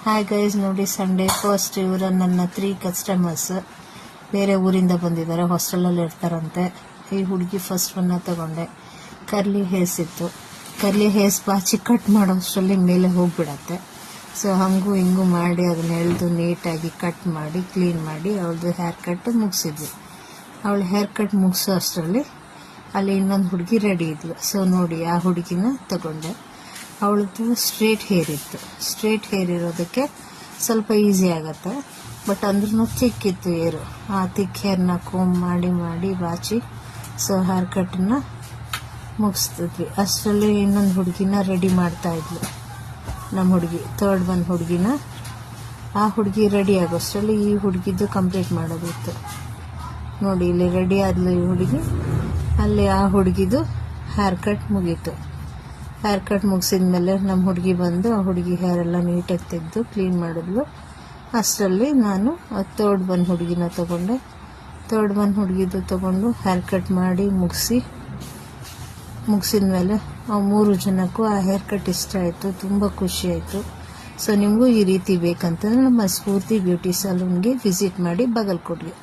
Hi guys, ನೋಡಿ Sunday first ಇವರು ನನ್ನ 3 ಕಸ್ಟಮರ್ಸ್ ಬೇರೆ ಊರಿಂದ ಬಂದಿದ್ದಾರೆ, ಹಾಸ್ಟೆಲಲ್ಲಿ ಇರ್ತಾರಂತೆ. ಈ ಹುಡುಗಿ ಫಸ್ಟ್ ಒನ್ನ ತಗೊಂಡೆ. ಕರ್ಲಿ ಹೇರ್ಸ್ ಇತ್ತು. ಕರ್ಲಿ ಹೇರ್ಸ್ ಬಾಚಿ ಕಟ್ ಮಾಡೋಷ್ಟರಲ್ಲಿ ಮೇಲೆ ಹೋಗ್ಬಿಡತ್ತೆ. ಸೊ ಹಂಗೂ ಹಿಂಗೂ ಮಾಡಿ ಅದನ್ನ ಎಳೆದು ನೀಟಾಗಿ ಕಟ್ ಮಾಡಿ ಕ್ಲೀನ್ ಮಾಡಿ ಅವಳದು ಹೇರ್ ಕಟ್ ಮುಗಿಸಿದ್ವಿ. ಅವಳ ಹೇರ್ ಕಟ್ ಮುಗಿಸೋ ಅಷ್ಟರಲ್ಲಿ ಅಲ್ಲಿ ಇನ್ನೊಂದು ಹುಡುಗಿ ರೆಡಿ ಇದ್ಲು. ಸೊ ನೋಡಿ ಆ ಹುಡುಗಿನ ತಗೊಂಡೆ. ಅವಳದ್ದು ಸ್ಟ್ರೇಟ್ ಹೇರ್ ಇತ್ತು. ಸ್ಟ್ರೇಟ್ ಹೇರ್ ಇರೋದಕ್ಕೆ ಸ್ವಲ್ಪ ಈಸಿ ಆಗುತ್ತೆ, ಬಟ್ ಅಂದ್ರೂ ಥಿಕ್ ಇತ್ತು ಹೇರು. ಆ ಥಿಕ್ ಹೇರ್ನ ಕೋಮ್ ಮಾಡಿ ಮಾಡಿ ಬಾಚಿ ಸೊ ಹೇರ್ ಕಟ್ನ ಮುಗಿಸ್ತಿದ್ವಿ. ಅಷ್ಟರಲ್ಲಿ ಇನ್ನೊಂದು ಹುಡುಗಿನ ರೆಡಿ ಮಾಡ್ತಾ ಇದ್ಲು ನಮ್ಮ ಹುಡುಗಿ, ಥರ್ಡ್ ಒನ್ ಹುಡುಗಿನ. ಆ ಹುಡುಗಿ ರೆಡಿ ಆಗೋಷ್ಟರಲ್ಲಿ ಈ ಹುಡುಗಿದ್ದು ಕಂಪ್ಲೀಟ್ ಮಾಡೋದಿತ್ತು. ನೋಡಿ ಇಲ್ಲಿ ರೆಡಿ ಆದ್ಲು ಈ ಹುಡುಗಿ. ಅಲ್ಲಿ ಆ ಹುಡುಗಿದು ಹೇರ್ ಕಟ್ ಮುಗೀತು. ಹೇರ್ ಕಟ್ ಮುಗಿಸಿದ್ಮೇಲೆ ನಮ್ಮ ಹುಡುಗಿ ಬಂದು ಆ ಹುಡುಗಿ ಹೇರ್ ಎಲ್ಲ ನೀಟಾಗಿ ತೆಗೆದು ಕ್ಲೀನ್ ಮಾಡಿದ್ಲು. ಅಷ್ಟರಲ್ಲಿ ನಾನು ಥರ್ಡ್ ಒನ್ ಹುಡುಗಿನ ತಗೊಂಡೆ. ಥರ್ಡ್ ಒನ್ ಹುಡುಗಿದು ತಗೊಂಡು ಹೇರ್ ಕಟ್ ಮಾಡಿ ಮುಗಿಸಿದ್ಮೇಲೆ ಆ 3 ಜನಕ್ಕೂ ಆ ಹೇರ್ ಕಟ್ ಇಷ್ಟ ಆಯಿತು, ತುಂಬ ಖುಷಿ ಆಯಿತು. ಸೊ ನಿಮಗೂ ಈ ರೀತಿ ಬೇಕಂತಂದ್ರೆ ನಮ್ಮ ಸ್ಫೂರ್ತಿ ಬ್ಯೂಟಿ ಸಲೂನ್ಗೆ ವಿಸಿಟ್ ಮಾಡಿ ಬಾಗಲಕೋಟೆಗೆ.